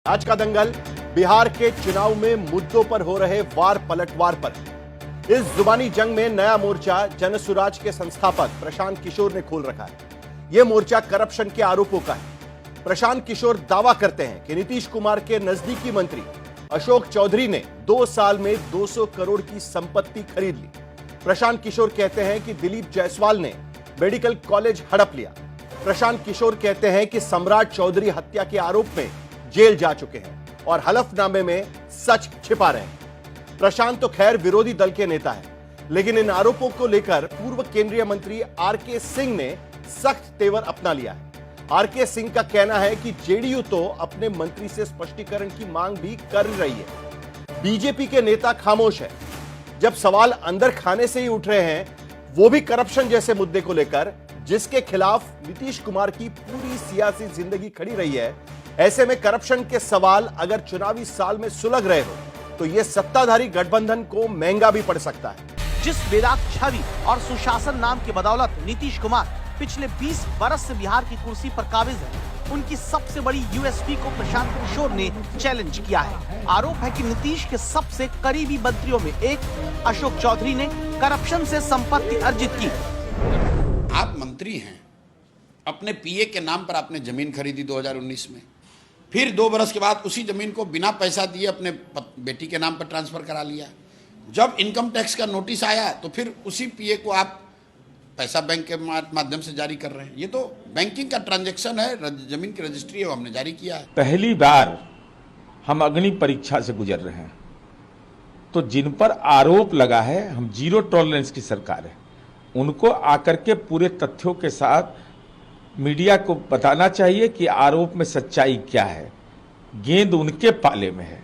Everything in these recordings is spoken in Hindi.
आज का दंगल बिहार के चुनाव में मुद्दों पर हो रहे वार पलटवार पर। इस जुबानी जंग में नया मोर्चा जनसुराज के संस्थापक प्रशांत किशोर ने खोल रखा है। यह मोर्चा करप्शन के आरोपों का है। प्रशांत किशोर दावा करते हैं कि नीतीश कुमार के नजदीकी मंत्री अशोक चौधरी ने 2 साल में 200 करोड़ की संपत्ति खरीद ली। प्रशांत किशोर कहते हैं कि दिलीप जायसवाल ने मेडिकल कॉलेज हड़प लिया। प्रशांत किशोर कहते हैं कि सम्राट चौधरी हत्या के आरोप में जेल जा चुके हैं और हलफनामे में सच छिपा रहे हैं। प्रशांत तो खैर विरोधी दल के नेता हैं, लेकिन इन आरोपों को लेकर पूर्व केंद्रीय मंत्री आरके सिंह ने सख्त तेवर अपना लिया है। आरके सिंह का कहना है कि जेडीयू तो अपने मंत्री से स्पष्टीकरण की मांग भी कर रही है। बीजेपी के नेता खामोश है। जब सवाल अंदर खाने से ही उठ रहे हैं, वो भी करप्शन जैसे मुद्दे को लेकर, जिसके खिलाफ नीतीश कुमार की पूरी सियासी जिंदगी खड़ी रही है। ऐसे में करप्शन के सवाल अगर चुनावी साल में सुलग रहे हो तो यह सत्ताधारी गठबंधन को महंगा भी पड़ सकता है। जिस बेदाग छवि और सुशासन नाम की बदौलत नीतीश कुमार पिछले 20 बरस से बिहार की कुर्सी पर काबिज है, उनकी सबसे बड़ी यूएसपी को प्रशांत किशोर ने चैलेंज किया है। आरोप है कि नीतीश के सबसे करीबी मंत्रियों में एक अशोक चौधरी ने करप्शन से संपत्ति अर्जित की। आप मंत्री हैं, अपने पीए के नाम पर आपने जमीन खरीदी 2019 में, फिर 2 बरस के बाद उसी जमीन को बिना पैसा दिए अपने बेटी के नाम पर ट्रांसफर करा लिया। जब इनकम टैक्स का नोटिस आया तो फिर उसी पीए को आप पैसा बैंक के माध्यम से जारी कर रहे हैं। ये तो बैंकिंग का ट्रांजैक्शन है, जमीन की रजिस्ट्री है, वो हमने जारी किया है। पहली बार हम अग्नि परीक्षा से गुजर रहे हैं, तो जिन पर आरोप लगा है, हम जीरो टॉलरेंस की सरकार है, उनको आकर के पूरे तथ्यों के साथ मीडिया को बताना चाहिए कि आरोप में सच्चाई क्या है। गेंद उनके पाले में है।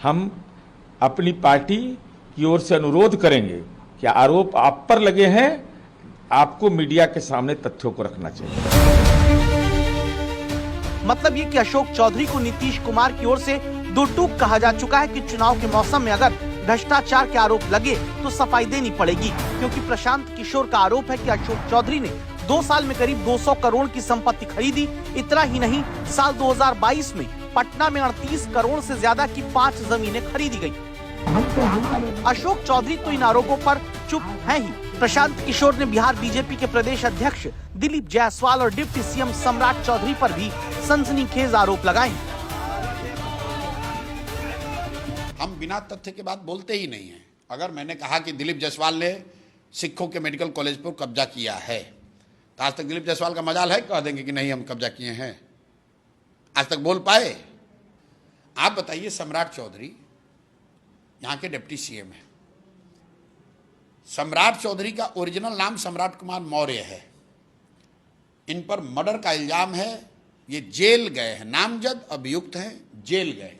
हम अपनी पार्टी की ओर से अनुरोध करेंगे कि आरोप आप पर लगे हैं, आपको मीडिया के सामने तथ्यों को रखना चाहिए। मतलब ये कि अशोक चौधरी को नीतीश कुमार की ओर से दो टूक कहा जा चुका है कि चुनाव के मौसम में अगर भ्रष्टाचार के आरोप लगे तो सफाई देनी पड़ेगी, क्योंकि प्रशांत किशोर का आरोप है कि अशोक चौधरी ने 2 साल में करीब 200 करोड़ की संपत्ति खरीदी। इतना ही नहीं, साल 2022 में पटना में 38 करोड़ से ज्यादा की 5 जमीनें खरीदी गई। अशोक चौधरी तो इन आरोपों पर चुप हैं ही। प्रशांत किशोर ने बिहार बीजेपी के प्रदेश अध्यक्ष दिलीप जायसवाल और डिप्टी सीएम सम्राट चौधरी पर भी सनसनीखेज आरोप लगाए। हम बिना तथ्य के बात बोलते ही नहीं है। अगर मैंने कहा कि दिलीप जायसवाल ने सिखों के मेडिकल कॉलेज पर कब्जा किया है, तो आज तक दिलीप जायसवाल का मजाल है, कह देंगे कि नहीं हम कब्जा किए हैं। आज तक बोल पाए? आप बताइए, सम्राट चौधरी यहाँ के डिप्टी सीएम है। सम्राट चौधरी का ओरिजिनल नाम सम्राट कुमार मौर्य है। इन पर मर्डर का इल्जाम है। ये जेल गए हैं, नामजद अभियुक्त हैं, जेल गए।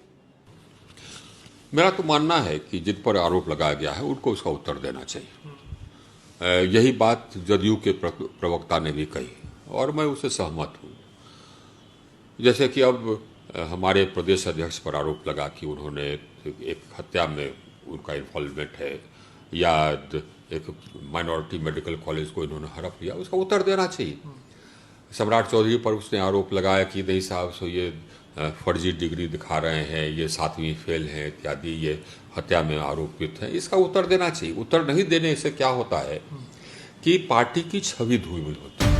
मेरा तो मानना है कि जिन पर आरोप लगाया गया है उनको उसका उत्तर देना चाहिए। यही बात जदयू के प्रवक्ता ने भी कही और मैं उससे सहमत हूँ। जैसे कि अब हमारे प्रदेश अध्यक्ष पर आरोप लगा कि उन्होंने एक हत्या में उनका इन्वॉल्वमेंट है, या एक माइनॉरिटी मेडिकल कॉलेज को इन्होंने हड़प लिया, उसका उत्तर देना चाहिए। सम्राट चौधरी पर उसने आरोप लगाया कि नहीं साहब, सो ये फर्जी डिग्री दिखा रहे हैं, ये 7वीं फेल है इत्यादि, ये हत्या में आरोपित हैं। इसका उत्तर देना चाहिए। उत्तर नहीं देने से क्या होता है कि पार्टी की छवि धूमिल होती है।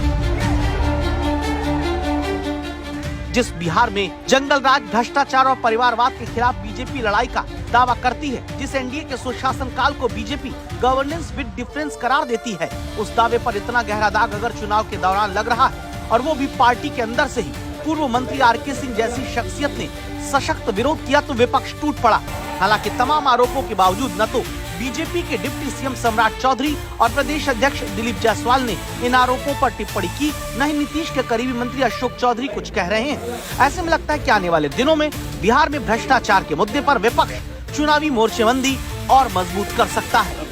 जिस बिहार में जंगल राज, भ्रष्टाचार और परिवारवाद के खिलाफ बीजेपी लड़ाई का दावा करती है, जिस एनडीए के सुशासन काल को बीजेपी गवर्नेंस विद डिफरेंस करार देती है, उस दावे पर इतना गहरा दाग अगर चुनाव के दौरान लग रहा है, और वो भी पार्टी के अंदर से ही, पूर्व मंत्री आरके सिंह जैसी शख्सियत ने सशक्त विरोध किया, तो विपक्ष टूट पड़ा। हालांकि तमाम आरोपों के बावजूद न तो बीजेपी के डिप्टी सीएम सम्राट चौधरी और प्रदेश अध्यक्ष दिलीप जायसवाल ने इन आरोपों पर टिप्पणी की, न ही नीतीश के करीबी मंत्री अशोक चौधरी कुछ कह रहे हैं। ऐसे में लगता है कि आने वाले दिनों में बिहार में भ्रष्टाचार के मुद्दे पर विपक्ष चुनावी मोर्चेबंदी और मजबूत कर सकता है।